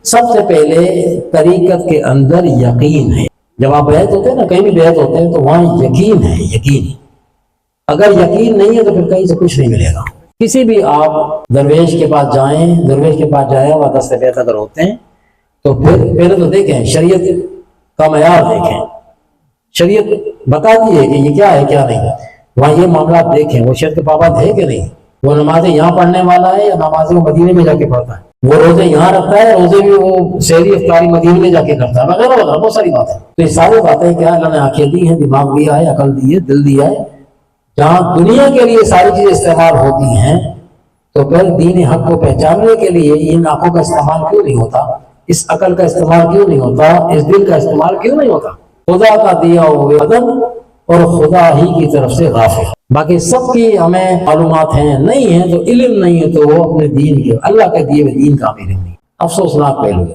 سب سے پہلے طریقت کے اندر یقین ہے. جب آپ بیعت ہوتے ہیں نا، کہیں بھی بیعت ہوتے ہیں تو وہاں یقین ہے. یقین اگر یقین نہیں ہے تو پھر کہیں سے کچھ نہیں ملے گا. کسی بھی آپ درویش کے پاس جائیں، درویش کے پاس جائیں اور دست بیعت اگر ہوتے ہیں تو پھر پہلے تو دیکھیں شریعت کا معیار دیکھیں. شریعت بتاتی ہے کہ یہ کیا ہے کیا نہیں. وہاں یہ معاملات دیکھیں وہ شریعت کے پابند ہے کہ نہیں. وہ نمازیں یہاں پڑھنے والا ہے یا نمازیں وہ مدینے میں جا کے پڑھتا ہے. وہ روزے یہاں رکھتا ہے، روزے بھی وہ سحری افطاری مدینے میں جا کے کرتا ہے، وغیرہ وغیرہ بہت ساری باتیں. تو یہ ساری باتیں کیا اللہ نے آنکھیں دی ہیں، دماغ دیا ہے، عقل دی ہے، دل دیا ہے. جہاں دنیا کے لیے ساری چیزیں استعمال ہوتی ہیں تو پھر دین حق کو پہچاننے کے لیے ان آنکھوں کا استعمال کیوں نہیں ہوتا؟ اس عقل کا استعمال کیوں نہیں ہوتا؟ اس دل کا استعمال کیوں نہیں ہوتا؟ خدا کا دیا ہوئے بدن اور خدا ہی کی طرف سے غافل. باقی سب کی ہمیں معلومات ہیں، نہیں ہیں تو علم نہیں ہے تو وہ اپنے دین کے اللہ کے دیے ہوئے دین کا علم نہیں. افسوسناک پہلو ہے.